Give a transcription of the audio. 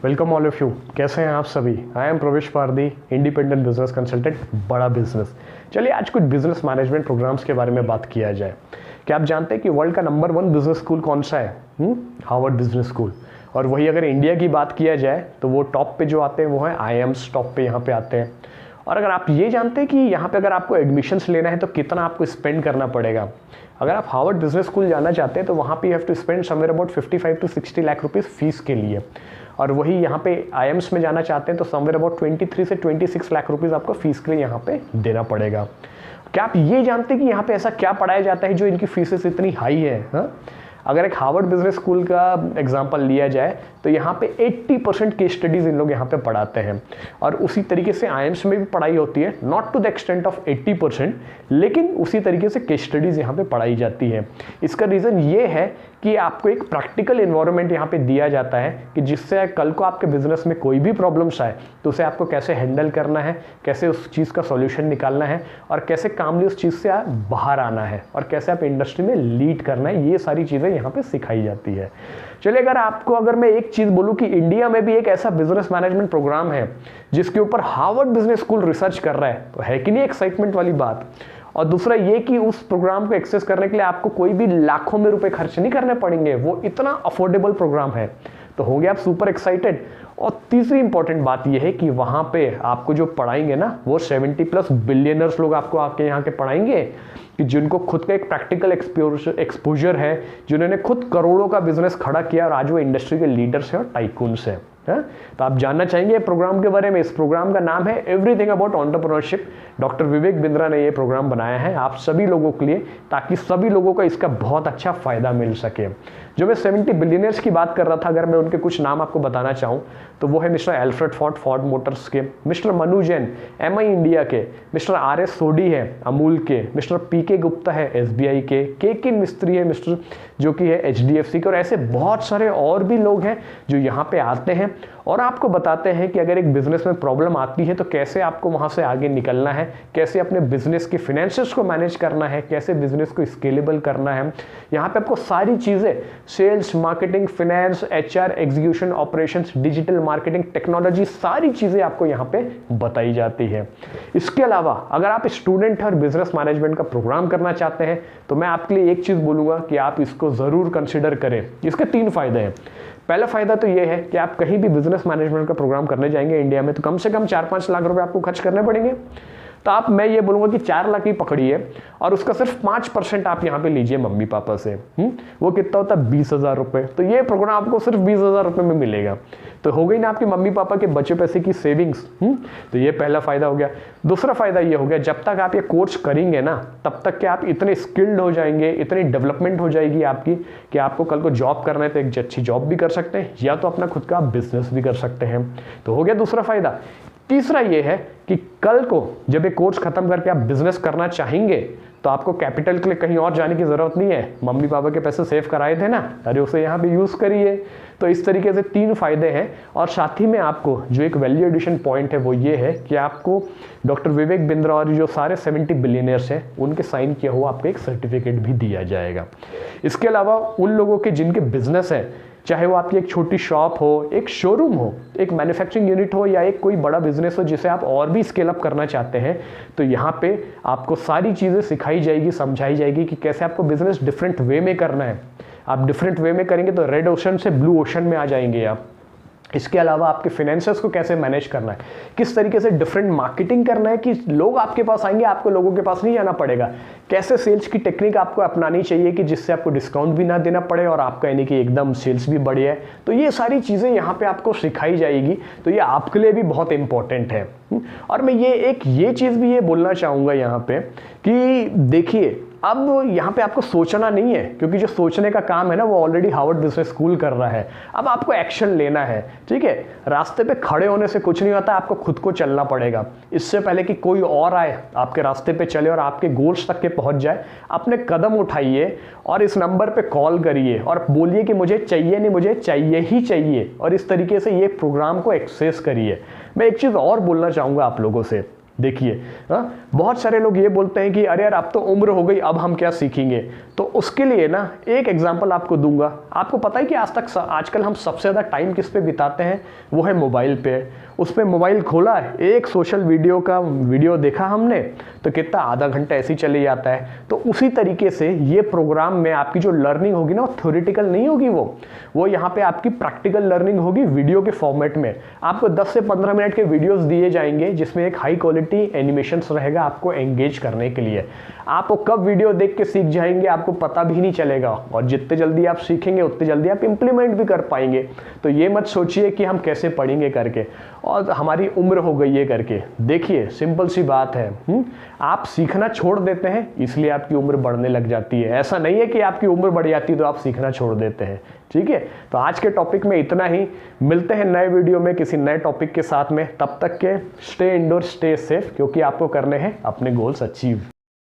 Welcome all of you. कैसे हैं आप सभी? आई एम प्रवेश पारदी, इंडिपेंडेंट बिजनेस कंसल्टेंट, बड़ा बिजनेस। चलिए आज कुछ बिजनेस मैनेजमेंट प्रोग्राम्स के बारे में बात किया जाए। क्या आप जानते हैं कि वर्ल्ड का नंबर 1 बिजनेस स्कूल कौन सा है? Harvard business school. और वही अगर इंडिया की बात किया जाए तो वो टॉप पे जो आते हैं वो है IIMs, टॉप पे यहाँ पे आते हैं। और अगर आप ये जानते हैं कि यहाँ पे अगर आपको एडमिशन्स लेना है तो कितना आपको स्पेंड करना पड़ेगा। अगर आप हार्वर्ड बिजनेस स्कूल जाना चाहते हैं तो वहाँ पे you have to spend somewhere about 55 to 60 lakh rupees fees के लिए। और वही यहाँ पे IIMs में जाना चाहते हैं तो समवेयर अबाउट 23 से 26 लाख रुपीज़ आपको फीस के लिए यहाँ पे देना पड़ेगा। क्या आप ये जानते हैं कि यहाँ पे ऐसा क्या पढ़ाया जाता है जो इनकी फीसेस इतनी हाई है? हाँ, अगर एक हार्वर्ड बिजनेस स्कूल का एग्जांपल लिया जाए तो यहाँ पे 80% केस स्टडीज़ इन लोग यहाँ पे पढ़ाते हैं। और उसी तरीके से IIMs में भी पढ़ाई होती है, not to the extent of 80%, लेकिन उसी तरीके से केस स्टडीज़ यहाँ पे पढ़ाई जाती है। इसका रीज़न ये है कि आपको एक प्रैक्टिकल इन्वायरमेंट यहाँ पे दिया जाता है कि जिससे कल को आपके बिजनेस में कोई भी प्रॉब्लम्स आए तो उसे आपको कैसे हैंडल करना है, कैसे उस चीज़ का सॉल्यूशन निकालना है और कैसे कामली उस चीज़ से आप बाहर आना है और कैसे आप इंडस्ट्री में लीड करना है। ये सारी चीज़ें यहाँ पे सिखाई जाती है। चलिए अगर मैं एक चीज़ बोलूँ कि इंडिया में भी एक ऐसा बिजनेस मैनेजमेंट प्रोग्राम है जिसके ऊपर हार्वर्ड बिजनेस स्कूल रिसर्च कर रहा है, तो है कि नहीं एक्साइटमेंट वाली बात। और दूसरा ये कि उस प्रोग्राम को एक्सेस करने के लिए आपको कोई भी लाखों में रुपए खर्च नहीं करने पड़ेंगे, वो इतना अफोर्डेबल प्रोग्राम है। तो हो गया आप सुपर एक्साइटेड। और तीसरी इंपॉर्टेंट बात यह है कि वहाँ पे आपको जो पढ़ाएंगे ना वो 70+ बिलियनर्स लोग आपको आके यहाँ के पढ़ाएंगे कि जिनको खुद का एक प्रैक्टिकल एक्सपोजर है, जिन्होंने खुद करोड़ों का बिजनेस खड़ा किया और आज वो इंडस्ट्री के लीडर्स हैं और टाइकून्स हैं। तो आप जानना चाहेंगे प्रोग्राम के बारे में। इस प्रोग्राम का नाम है everything about entrepreneurship. Doctor Vivek Bindra ने ये प्रोग्राम बनाया है आप सभी लोगों के लिए, ताकि सभी लोगों को इसका बहुत अच्छा फायदा मिल सके। जो मैं 70 बिलियनर्स की बात कर रहा था, अगर मैं उनके कुछ नाम आपको बताना चाहूँ तो वो है मिस्टर एल्फ्रेड फॉर्ड मोटर्स के, mister Manu Jain MI India के, मिस्टर RS सोडी है अमूल के, मिस्टर PK गुप्ता है SBI के मिस्त्री है मिस्टर जो कि है HDFC के, और ऐसे बहुत सारे और भी लोग हैं जो यहाँ पे आते हैं और आपको बताते हैं कि अगर एक बिजनेस में प्रॉब्लम आती है तो कैसे आपको वहाँ से आगे निकलना है, कैसे अपने बिजनेस के फिनेंसेस को मैनेज करना है, कैसे बिजनेस को स्केलेबल करना है। यहाँ पे आपको सारी चीज़ें, sales, marketing, finance, HR, execution, operations, digital marketing, technology, सारी चीज़ें आपको यहाँ पे बताई जाती है। इसके अलावा अगर आप स्टूडेंट और बिजनेस मैनेजमेंट का प्रोग्राम करना चाहते हैं तो मैं आपके लिए एक चीज़ बोलूँगा कि आप इसको ज़रूर कंसिडर करें। इसके 3 फायदे हैं। पहला फायदा तो ये है कि आप कहीं भी बिजनेस मैनेजमेंट का प्रोग्राम करने जाएंगे इंडिया में तो कम से कम 4-5 लाख रुपए आपको खर्च करने पड़ेंगे। तो मैं ये बोलूँगा कि 4 लाख ही पकड़िए और उसका सिर्फ 5% आप यहाँ पे लीजिए मम्मी पापा से। वो कितना होता है? 20,000 रुपये। तो ये प्रोग्राम आपको सिर्फ 20,000 रुपये में मिलेगा। तो हो गई ना आपकी मम्मी पापा के बचे पैसे की सेविंग्स। तो ये पहला फायदा हो गया। दूसरा फायदा ये हो गया, जब तक आप ये कोर्स करेंगे ना तब तक कि आप इतने स्किल्ड हो जाएंगे, इतनी डेवलपमेंट हो जाएगी आपकी कि आपको कल को जॉब करना है तो एक अच्छी जॉब भी कर सकते हैं या तो अपना खुद का बिजनेस भी कर सकते हैं। तो हो गया दूसरा फायदा। तीसरा ये है कि कल को जब ये कोर्स खत्म करके आप बिजनेस करना चाहेंगे तो आपको कैपिटल के लिए कहीं और जाने की ज़रूरत नहीं है। मम्मी पापा के पैसे सेव कराए थे ना, अरे उसे यहाँ पे यूज़ करिए। तो इस तरीके से 3 फायदे हैं। और साथ ही में आपको जो एक वैल्यू एडिशन पॉइंट है वो ये है कि आपको डॉक्टर विवेक बिंद्रा और जो सारे 70 बिलियनर्स हैं उनके साइन किया हुआ आपको एक सर्टिफिकेट भी दिया जाएगा। इसके अलावा उन लोगों के जिनके बिजनेस है, चाहे वो आपकी एक छोटी शॉप हो, एक शोरूम हो, एक मैन्युफैक्चरिंग यूनिट हो या एक कोई बड़ा बिजनेस हो जिसे आप और भी स्केल अप करना चाहते हैं, तो यहाँ पे आपको सारी चीज़ें सिखाई जाएगी, समझाई जाएगी कि कैसे आपको बिजनेस डिफरेंट वे में करना है। आप डिफरेंट वे में करेंगे तो रेड ओशन से ब्लू ओशन में आ जाएंगे आप। इसके अलावा आपके फिनेंसेस को कैसे मैनेज करना है, किस तरीके से डिफरेंट मार्केटिंग करना है कि लोग आपके पास आएंगे, आपको लोगों के पास नहीं जाना पड़ेगा, कैसे सेल्स की टेक्निक आपको अपनानी चाहिए कि जिससे आपको डिस्काउंट भी ना देना पड़े और आपका यानी कि एकदम सेल्स भी बढ़े है। तो ये सारी चीज़ें यहाँ पे आपको सिखाई जाएगी। तो ये आपके लिए भी बहुत इंपॉर्टेंट है। और मैं ये चीज़ भी ये बोलना चाहूँगा यहाँ पे कि देखिए अब यहाँ पे आपको सोचना नहीं है, क्योंकि जो सोचने का काम है ना वो ऑलरेडी हार्वर्ड बिजनेस स्कूल कर रहा है। अब आपको एक्शन लेना है, ठीक है। रास्ते पे खड़े होने से कुछ नहीं होता, आपको खुद को चलना पड़ेगा। इससे पहले कि कोई और आए आपके रास्ते पे चले और आपके गोल्स तक के पहुँच जाए, अपने कदम उठाइए और इस नंबर पे कॉल करिए और बोलिए कि मुझे चाहिए नहीं, मुझे चाहिए ही चाहिए, और इस तरीके से ये प्रोग्राम को एक्सेस करिए। मैं एक चीज़ और बोलना चाहूँगा आप लोगों से देखिए बहुत सारे लोग ये बोलते हैं कि अरे यार अब तो उम्र हो गई, अब हम क्या सीखेंगे। तो उसके लिए ना एक एग्जांपल आपको दूंगा। आपको पता है कि आजकल हम सबसे ज़्यादा टाइम किस पे बिताते हैं, वो है मोबाइल पे। उस पर मोबाइल खोला, एक सोशल वीडियो देखा हमने तो कितना आधा घंटा ऐसे ही चले जाता है। तो उसी तरीके से ये प्रोग्राम में आपकी जो लर्निंग होगी ना, वो थ्योरेटिकल नहीं होगी, वो यहाँ पे आपकी प्रैक्टिकल लर्निंग होगी वीडियो के फॉर्मेट में। आपको 10 से 15 मिनट के वीडियोस दिए जाएंगे जिसमें एक हाई क्वालिटी एनिमेशंस रहेगा आपको एंगेज करने के लिए। आपको कब वीडियो देख के सीख जाएंगे आपको पता भी नहीं चलेगा, और जितने जल्दी आप सीखेंगे उतने जल्दी आप इंप्लीमेंट भी कर पाएंगे। तो ये मत सोचिए कि हम कैसे पढ़ेंगे करके और हमारी उम्र हो गई है करके। देखिए सिंपल सी बात है, आप सीखना छोड़ देते हैं इसलिए आपकी उम्र बढ़ने लग जाती है। ऐसा नहीं है कि आपकी उम्र बढ़ जाती है तो आप सीखना छोड़ देते हैं। ठीक है, तो आज के टॉपिक में इतना ही। मिलते हैं नए वीडियो में किसी नए टॉपिक के साथ में। तब तक के स्टे इंडोर, स्टे सेफ, क्योंकि आपको करने हैं अपने गोल्स अचीव।